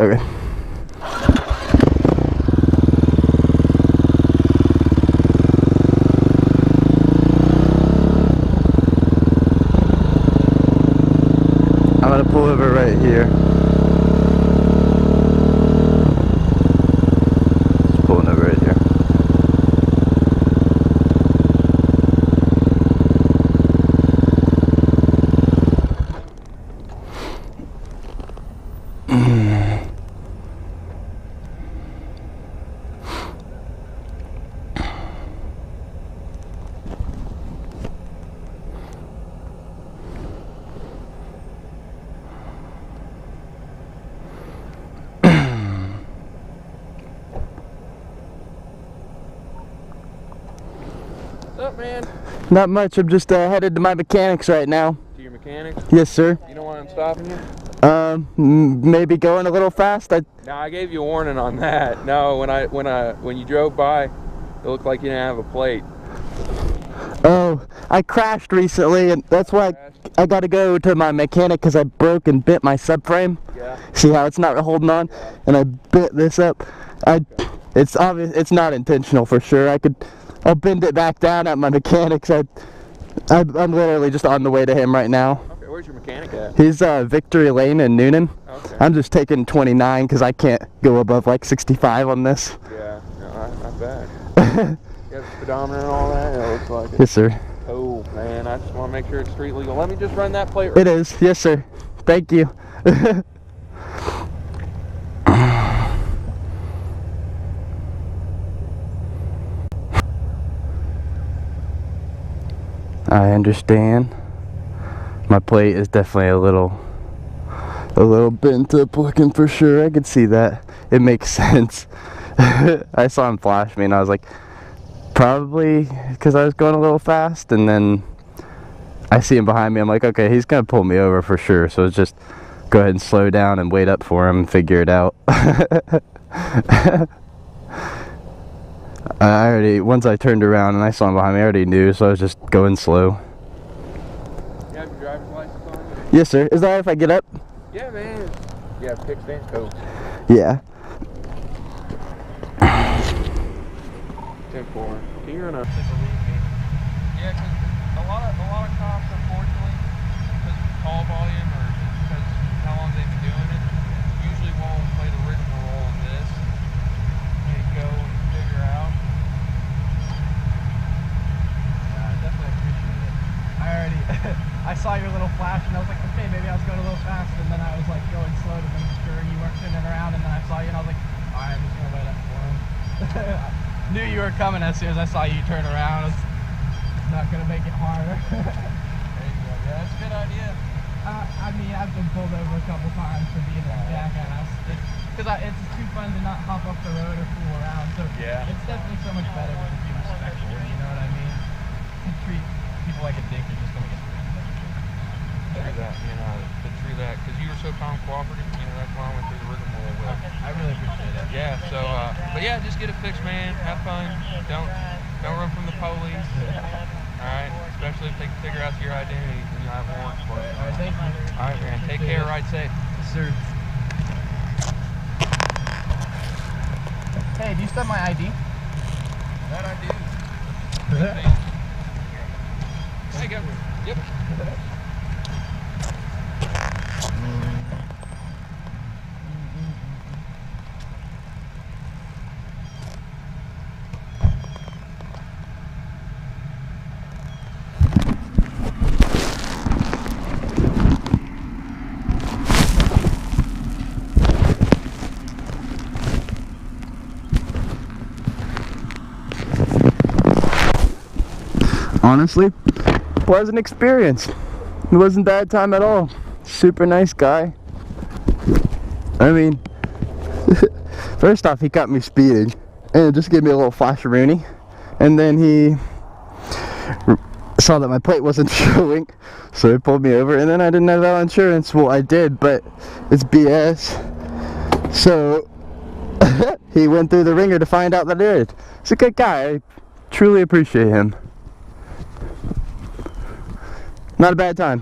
Okay. I'm gonna pull over right here. Just pulling over right here. What's up, man? Not much. I'm just headed to my mechanics right now. To your mechanic? Yes, sir. You know why I'm stopping you? Maybe going a little fast. No, I gave you a warning on that. No, when you drove by, it looked like you didn't have a plate. Oh, I crashed recently, and that's why I got to go to my mechanic because I broke and bent my subframe. Yeah. See how it's not holding on, and I bent this up. It's obvious. It's not intentional for sure. I'll bend it back down at my mechanic's. I'm literally just on the way to him right now. Okay, where's your mechanic at? He's Victory Lane in Noonan. Okay. I'm just taking 29 because I can't go above like 65 on this. Yeah, no, not bad. You have the speedometer and all that? Yeah, it looks like it. Yes, sir. Oh, man, I just want to make sure it's street legal. Let me just run that plate. It is. Yes, sir. Thank you. I understand. My plate is definitely a little bent up looking for sure. I could see that. It makes sense. I saw him flash me and I was like, probably because I was going a little fast, and then I see him behind me. I'm like, okay, he's gonna pull me over for sure. So it's just go ahead and slow down and wait up for him and figure it out. Once I turned around and I saw him behind me, I already knew, so I was just going slow. You have your driver's license on you? Yes, sir. Is that all right if I get up? Yeah, man. You have pick stand coat. Yeah. 10-4. You're gonna believe me. Yeah, because a lot of cops, unfortunately, because of call volume or because how long they've been doing it, usually won't play the original role in this. You go and figure out. Yeah, I definitely appreciate it. I saw your little flash and I was like, okay, maybe I was going a little fast, and then I was like going slow to make sure you weren't turning around, and then I saw you and I was like, alright, I'm just gonna wait up for him. Knew you were coming as soon as I saw you turn around. I was not gonna make it harder. There you go. Yeah, that's a good idea. I mean, I've been pulled over a couple times for being a jackass. Because it's too fun to not hop off the road or fool around. So Yeah. it's definitely so much better to be respectful. You know what I mean? To treat people like a dick, you're just gonna get screwed. True that, to true that, because you were so calm, cooperative, that's why I went through the rigmarole with it. I really appreciate it. Yeah, so, but yeah, just get it fixed, man. Have fun. Don't run from the police. Alright, especially if they can figure out your identity when you have warrants for it. Alright, thank you. Alright, man. Take care, ride safe. Yes, sir. Hey, do you still have my ID? That I do. There you go. Yep. Honestly, pleasant experience. It wasn't a bad time at all. Super nice guy. I mean, first off, he got me speeding and just gave me a little flasheroonie, and then he saw that my plate wasn't showing, so he pulled me over, and then I didn't have valid insurance. Well, I did, but it's BS. So he went through the ringer to find out that I did. He's a good guy. I truly appreciate him. Not a bad time.